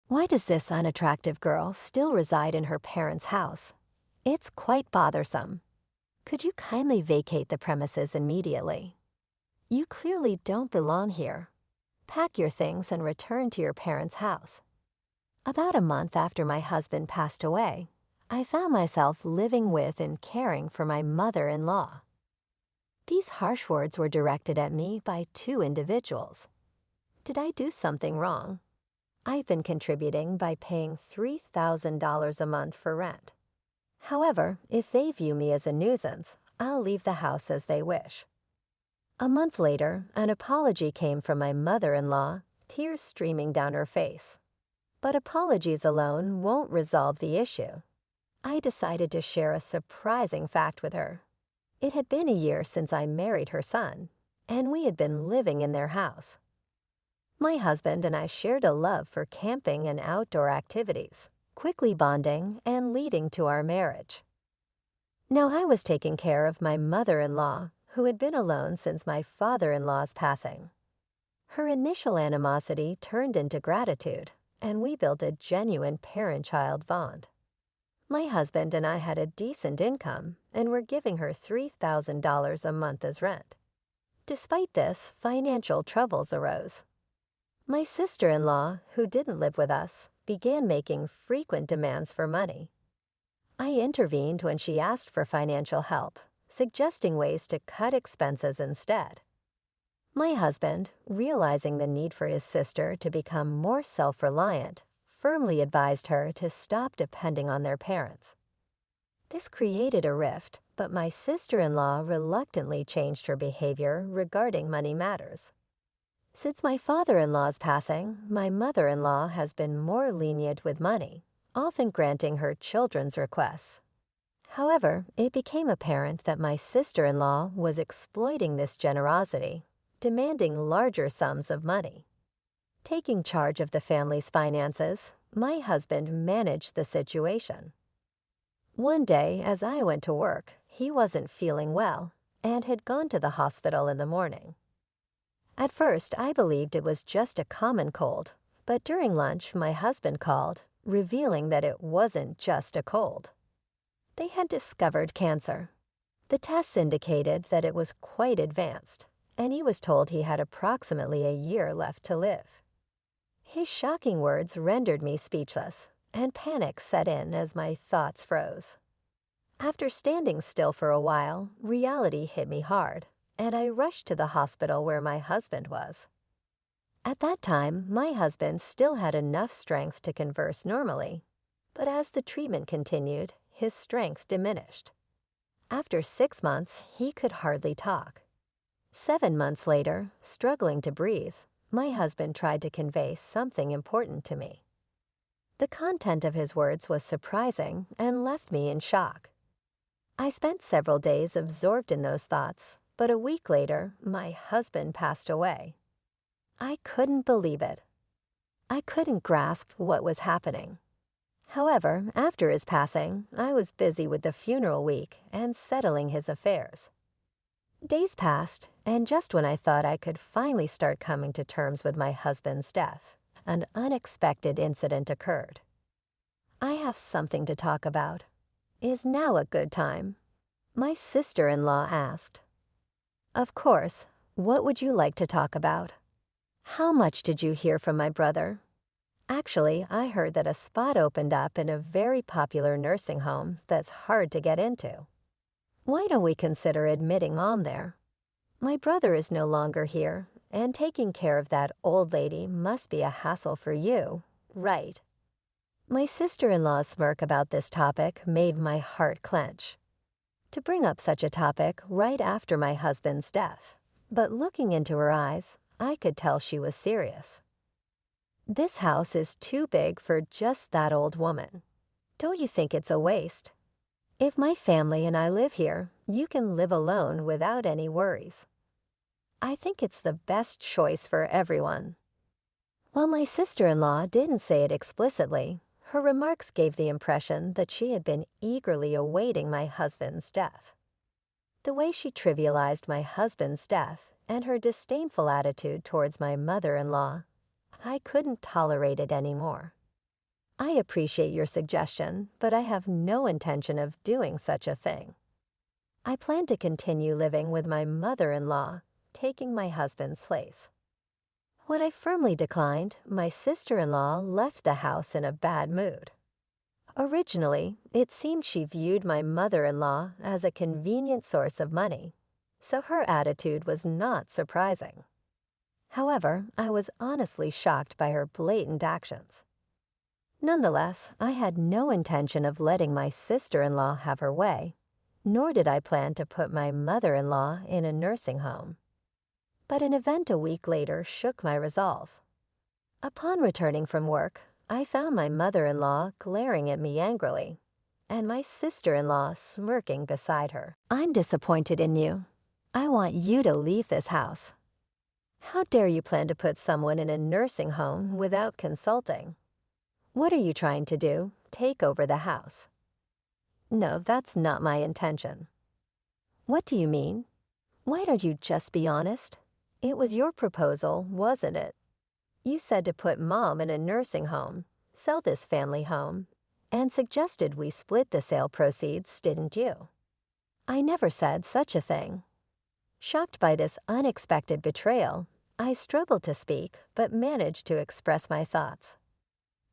Why does this unattractive girl still reside in her parents' house? It's quite bothersome. Could you kindly vacate the premises immediately? You clearly don't belong here. Pack your things and return to your parents' house. About a month after my husband passed away, I found myself living with and caring for my mother-in-law. These harsh words were directed at me by two individuals. Did I do something wrong? I've been contributing by paying $3,000 a month for rent. However, if they view me as a nuisance, I'll leave the house as they wish. A month later, an apology came from my mother-in-law, tears streaming down her face. But apologies alone won't resolve the issue. I decided to share a surprising fact with her. It had been a year since I married her son, and we had been living in their house. My husband and I shared a love for camping and outdoor activities, quickly bonding and leading to our marriage. Now I was taking care of my mother-in-law, who had been alone since my father-in-law's passing. Her initial animosity turned into gratitude, and we built a genuine parent-child bond. My husband and I had a decent income and were giving her $3,000 a month as rent. Despite this, financial troubles arose. My sister-in-law, who didn't live with us, began making frequent demands for money. I intervened when she asked for financial help, suggesting ways to cut expenses instead. My husband, realizing the need for his sister to become more self-reliant, firmly advised her to stop depending on their parents. This created a rift, but my sister-in-law reluctantly changed her behavior regarding money matters. Since my father-in-law's passing, my mother-in-law has been more lenient with money, often granting her children's requests. However, it became apparent that my sister-in-law was exploiting this generosity, demanding larger sums of money. Taking charge of the family's finances, my husband managed the situation. One day, as I went to work, he wasn't feeling well and had gone to the hospital in the morning. At first, I believed it was just a common cold, but during lunch, my husband called, revealing that it wasn't just a cold. They had discovered cancer. The tests indicated that it was quite advanced, and he was told he had approximately a year left to live. His shocking words rendered me speechless, and panic set in as my thoughts froze. After standing still for a while, reality hit me hard, and I rushed to the hospital where my husband was. At that time, my husband still had enough strength to converse normally, but as the treatment continued, his strength diminished. After 6 months, he could hardly talk. 7 months later, struggling to breathe, my husband tried to convey something important to me. The content of his words was surprising and left me in shock. I spent several days absorbed in those thoughts, but a week later, my husband passed away. I couldn't believe it. I couldn't grasp what was happening. However, after his passing, I was busy with the funeral week and settling his affairs. Days passed, and just when I thought I could finally start coming to terms with my husband's death, an unexpected incident occurred. I have something to talk about. Is now a good time? My sister-in-law asked. Of course. What would you like to talk about? How much did you hear from my brother? Actually, I heard that a spot opened up in a very popular nursing home that's hard to get into. Why don't we consider admitting Mom there? My brother is no longer here, and taking care of that old lady must be a hassle for you, right? My sister-in-law's smirk about this topic made my heart clench. To bring up such a topic right after my husband's death, but looking into her eyes, I could tell she was serious. This house is too big for just that old woman. Don't you think it's a waste? If my family and I live here, you can live alone without any worries. I think it's the best choice for everyone. While my sister-in-law didn't say it explicitly, her remarks gave the impression that she had been eagerly awaiting my husband's death. The way she trivialized my husband's death and her disdainful attitude towards my mother-in-law, I couldn't tolerate it anymore. I appreciate your suggestion, but I have no intention of doing such a thing. I plan to continue living with my mother-in-law, taking my husband's place. When I firmly declined, my sister-in-law left the house in a bad mood. Originally, it seemed she viewed my mother-in-law as a convenient source of money, so her attitude was not surprising. However, I was honestly shocked by her blatant actions. Nonetheless, I had no intention of letting my sister-in-law have her way, nor did I plan to put my mother-in-law in a nursing home. But an event a week later shook my resolve. Upon returning from work, I found my mother-in-law glaring at me angrily, and my sister-in-law smirking beside her. "I'm disappointed in you. I want you to leave this house. How dare you plan to put someone in a nursing home without consulting? What are you trying to do? Take over the house?" "No, that's not my intention." "What do you mean? Why don't you just be honest? It was your proposal, wasn't it? You said to put Mom in a nursing home, sell this family home, and suggested we split the sale proceeds, didn't you?" "I never said such a thing." Shocked by this unexpected betrayal, I struggled to speak but managed to express my thoughts.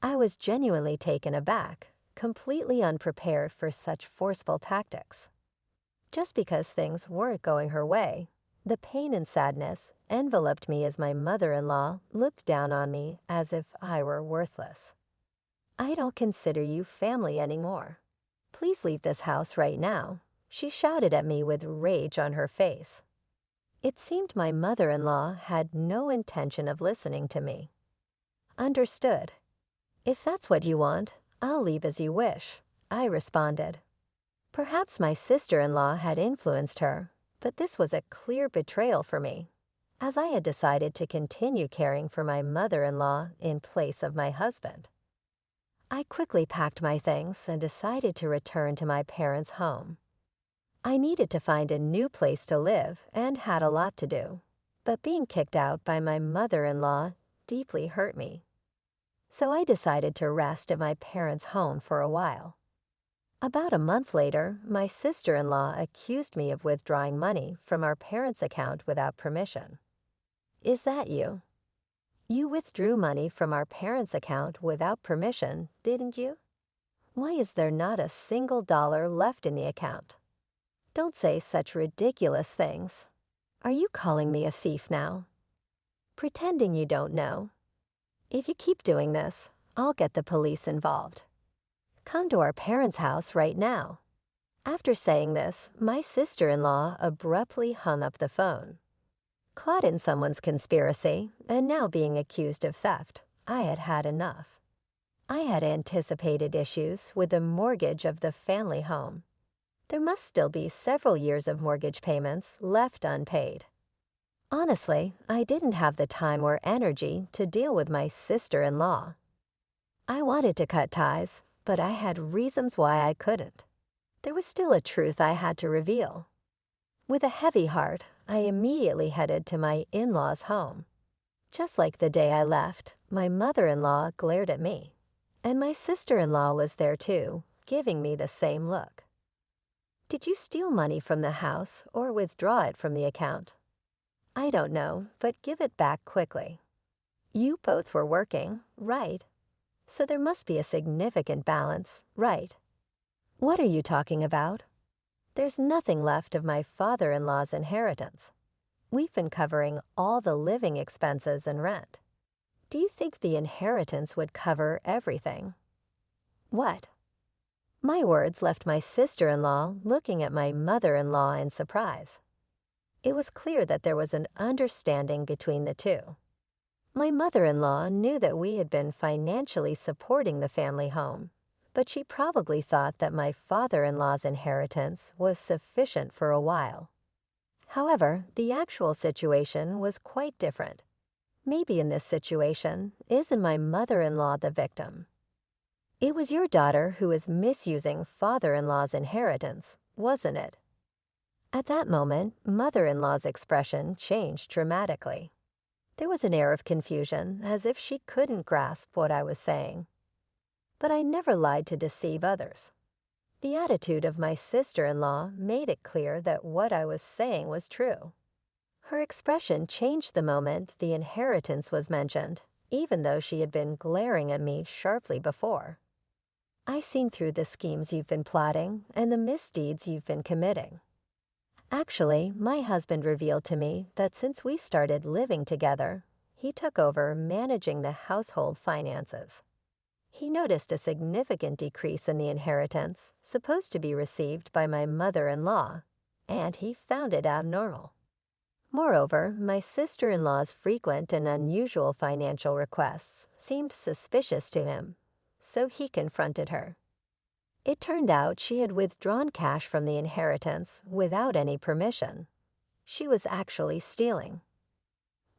I was genuinely taken aback, completely unprepared for such forceful tactics. Just because things weren't going her way, the pain and sadness enveloped me as my mother-in-law looked down on me as if I were worthless. "I don't consider you family anymore. Please leave this house right now," she shouted at me with rage on her face. It seemed my mother-in-law had no intention of listening to me. "Understood. If that's what you want, I'll leave as you wish," I responded. Perhaps my sister-in-law had influenced her, but this was a clear betrayal for me, as I had decided to continue caring for my mother-in-law in place of my husband. I quickly packed my things and decided to return to my parents' home. I needed to find a new place to live and had a lot to do, but being kicked out by my mother-in-law deeply hurt me. So I decided to rest at my parents' home for a while. About a month later, my sister-in-law accused me of withdrawing money from our parents' account without permission. "Is that you? You withdrew money from our parents' account without permission, didn't you? Why is there not a single dollar left in the account? Don't say such ridiculous things. Are you calling me a thief now? Pretending you don't know? If you keep doing this, I'll get the police involved. Come to our parents' house right now." After saying this, my sister-in-law abruptly hung up the phone. Caught in someone's conspiracy and now being accused of theft, I had had enough. I had anticipated issues with the mortgage of the family home. There must still be several years of mortgage payments left unpaid. Honestly, I didn't have the time or energy to deal with my sister-in-law. I wanted to cut ties, but I had reasons why I couldn't. There was still a truth I had to reveal. With a heavy heart, I immediately headed to my in-laws' home. Just like the day I left, my mother-in-law glared at me, and my sister-in-law was there too, giving me the same look. "Did you steal money from the house or withdraw it from the account?" "I don't know, but give it back quickly." "You both were working, right? So there must be a significant balance, right?" "What are you talking about? There's nothing left of my father-in-law's inheritance. We've been covering all the living expenses and rent. Do you think the inheritance would cover everything?" "What?" My words left my sister-in-law looking at my mother-in-law in surprise. It was clear that there was an understanding between the two. My mother-in-law knew that we had been financially supporting the family home, but she probably thought that my father-in-law's inheritance was sufficient for a while. However, the actual situation was quite different. Maybe in this situation, isn't my mother-in-law the victim? It was your daughter who was misusing father-in-law's inheritance, wasn't it? At that moment, mother-in-law's expression changed dramatically. There was an air of confusion, as if she couldn't grasp what I was saying. but I never lied to deceive others. The attitude of my sister-in-law made it clear that what I was saying was true. Her expression changed the moment the inheritance was mentioned, even though she had been glaring at me sharply before. "I've seen through the schemes you've been plotting and the misdeeds you've been committing." Actually, my husband revealed to me that since we started living together, he took over managing the household finances. He noticed a significant decrease in the inheritance supposed to be received by my mother-in-law, and he found it abnormal. Moreover, my sister-in-law's frequent and unusual financial requests seemed suspicious to him, so he confronted her. It turned out she had withdrawn cash from the inheritance without any permission. She was actually stealing.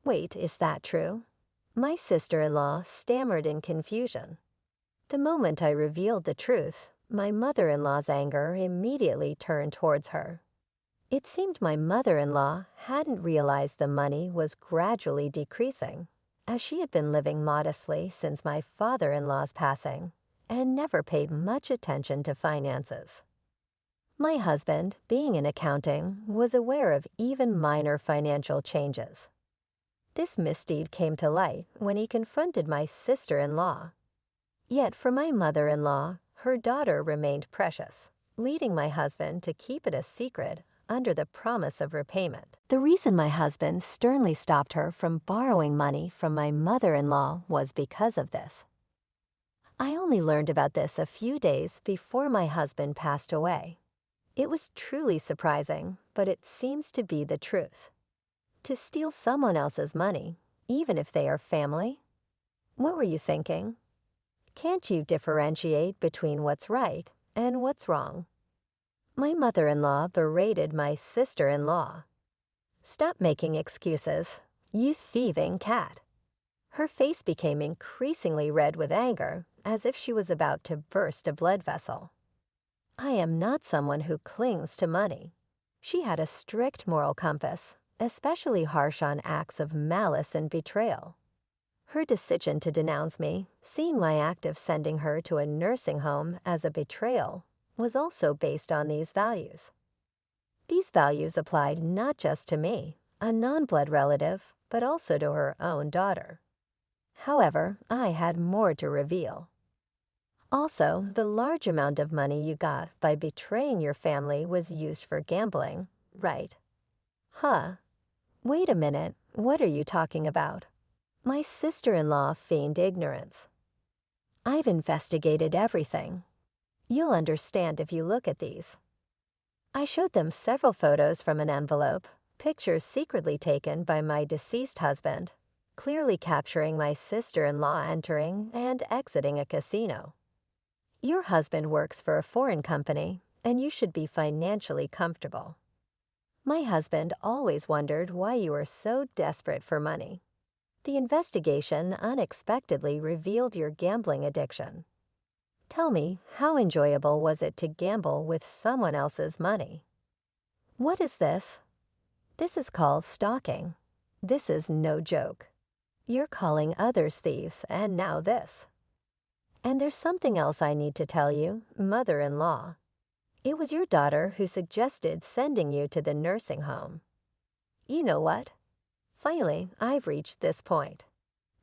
"Wait, is that true?" My sister-in-law stammered in confusion. The moment I revealed the truth, my mother-in-law's anger immediately turned towards her. It seemed my mother-in-law hadn't realized the money was gradually decreasing, as she had been living modestly since my father-in-law's passing and never paid much attention to finances. My husband, being in accounting, was aware of even minor financial changes. This misdeed came to light when he confronted my sister-in-law. Yet for my mother-in-law, her daughter remained precious, leading my husband to keep it a secret under the promise of repayment. The reason my husband sternly stopped her from borrowing money from my mother-in-law was because of this. I only learned about this a few days before my husband passed away. It was truly surprising, but it seems to be the truth. To steal someone else's money, even if they are family? What were you thinking? Can't you differentiate between what's right and what's wrong? My mother-in-law berated my sister-in-law. "Stop making excuses, you thieving cat." Her face became increasingly red with anger, as if she was about to burst a blood vessel. I am not someone who clings to money. She had a strict moral compass, especially harsh on acts of malice and betrayal. Her decision to denounce me, seeing my act of sending her to a nursing home as a betrayal, was also based on these values. These values applied not just to me, a non-blood relative, but also to her own daughter. However, I had more to reveal. Also, the large amount of money you got by betraying your family was used for gambling, right? Huh. Wait a minute, what are you talking about? My sister-in-law feigned ignorance. "I've investigated everything. You'll understand if you look at these." I showed them several photos from an envelope, pictures secretly taken by my deceased husband, clearly capturing my sister-in-law entering and exiting a casino. Your husband works for a foreign company, and you should be financially comfortable. My husband always wondered why you were so desperate for money. The investigation unexpectedly revealed your gambling addiction. Tell me, how enjoyable was it to gamble with someone else's money? What is this? This is called stalking. This is no joke. You're calling others thieves, and now this. And there's something else I need to tell you, mother-in-law. It was your daughter who suggested sending you to the nursing home. You know what? Finally, I've reached this point.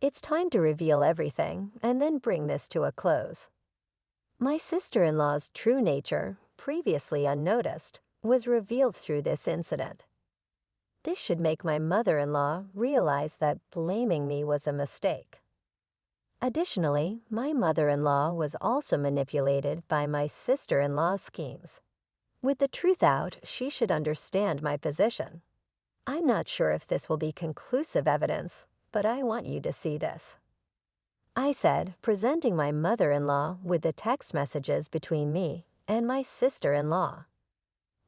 It's time to reveal everything and then bring this to a close. My sister-in-law's true nature, previously unnoticed, was revealed through this incident. This should make my mother-in-law realize that blaming me was a mistake. Additionally, my mother-in-law was also manipulated by my sister-in-law's schemes. With the truth out, she should understand my position. I'm not sure if this will be conclusive evidence, but I want you to see this. I said, presenting my mother-in-law with the text messages between me and my sister-in-law.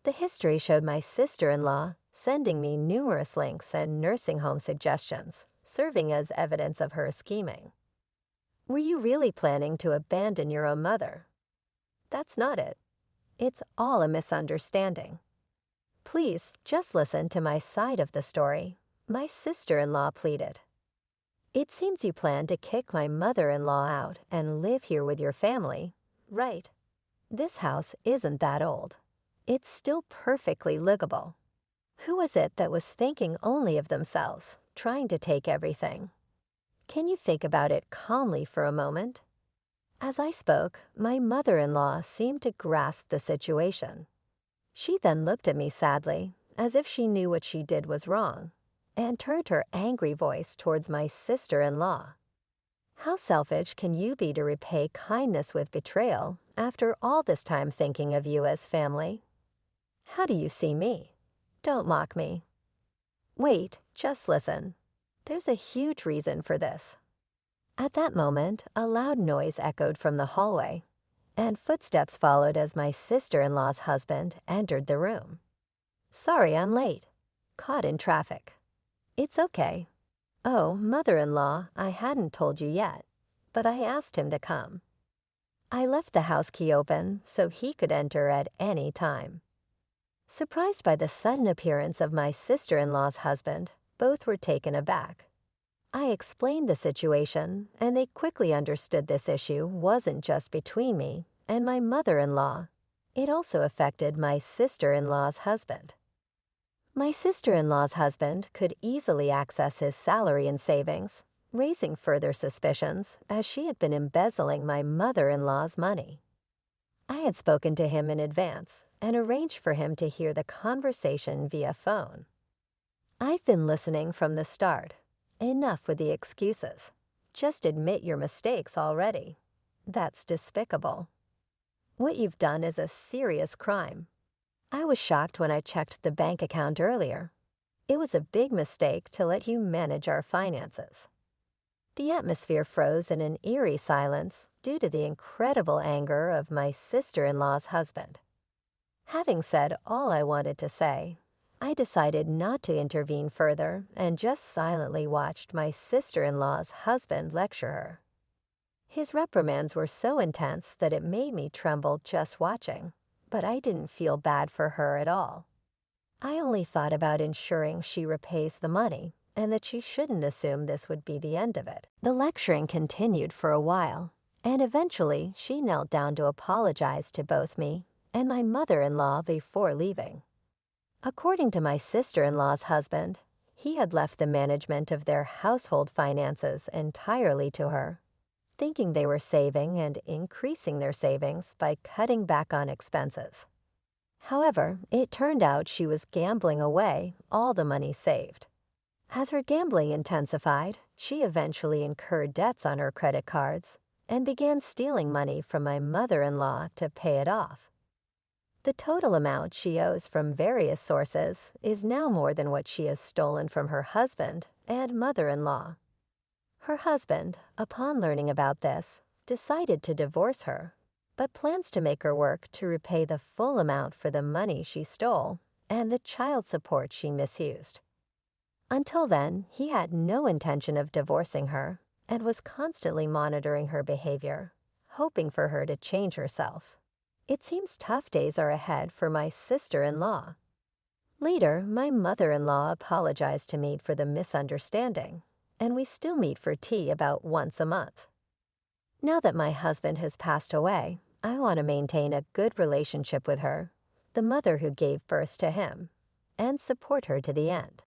The history showed my sister-in-law sending me numerous links and nursing home suggestions, serving as evidence of her scheming. Were you really planning to abandon your own mother? That's not it. It's all a misunderstanding. Please, just listen to my side of the story, my sister-in-law pleaded. It seems you plan to kick my mother-in-law out and live here with your family, right? This house isn't that old. It's still perfectly livable. Who is it that was thinking only of themselves, trying to take everything? Can you think about it calmly for a moment? As I spoke, my mother-in-law seemed to grasp the situation. She then looked at me sadly, as if she knew what she did was wrong, and turned her angry voice towards my sister-in-law. How selfish can you be to repay kindness with betrayal after all this time thinking of you as family? How do you see me? Don't mock me. Wait, just listen. There's a huge reason for this. At that moment, a loud noise echoed from the hallway, and footsteps followed as my sister-in-law's husband entered the room. Sorry I'm late. Caught in traffic. It's okay. Oh, mother-in-law, I hadn't told you yet, but I asked him to come. I left the house key open so he could enter at any time. Surprised by the sudden appearance of my sister-in-law's husband, both were taken aback. I explained the situation, and they quickly understood this issue wasn't just between me and my mother-in-law. It also affected my sister-in-law's husband. My sister-in-law's husband could easily access his salary and savings, raising further suspicions as she had been embezzling my mother-in-law's money. I had spoken to him in advance and arranged for him to hear the conversation via phone. I've been listening from the start. Enough with the excuses. Just admit your mistakes already. That's despicable. What you've done is a serious crime. I was shocked when I checked the bank account earlier. It was a big mistake to let you manage our finances. The atmosphere froze in an eerie silence due to the incredible anger of my sister-in-law's husband. Having said all I wanted to say, I decided not to intervene further and just silently watched my sister-in-law's husband lecture her. His reprimands were so intense that it made me tremble just watching, but I didn't feel bad for her at all. I only thought about ensuring she repays the money and that she shouldn't assume this would be the end of it. The lecturing continued for a while, and eventually she knelt down to apologize to both me and my mother-in-law before leaving. According to my sister-in-law's husband, he had left the management of their household finances entirely to her, thinking they were saving and increasing their savings by cutting back on expenses. However, it turned out she was gambling away all the money saved. As her gambling intensified, she eventually incurred debts on her credit cards and began stealing money from my mother-in-law to pay it off. The total amount she owes from various sources is now more than what she has stolen from her husband and mother-in-law. Her husband, upon learning about this, decided to divorce her, but plans to make her work to repay the full amount for the money she stole and the child support she misused. Until then, he had no intention of divorcing her and was constantly monitoring her behavior, hoping for her to change herself. It seems tough days are ahead for my sister-in-law. Later, my mother-in-law apologized to me for the misunderstanding, and we still meet for tea about once a month. Now that my husband has passed away, I want to maintain a good relationship with her, the mother who gave birth to him, and support her to the end.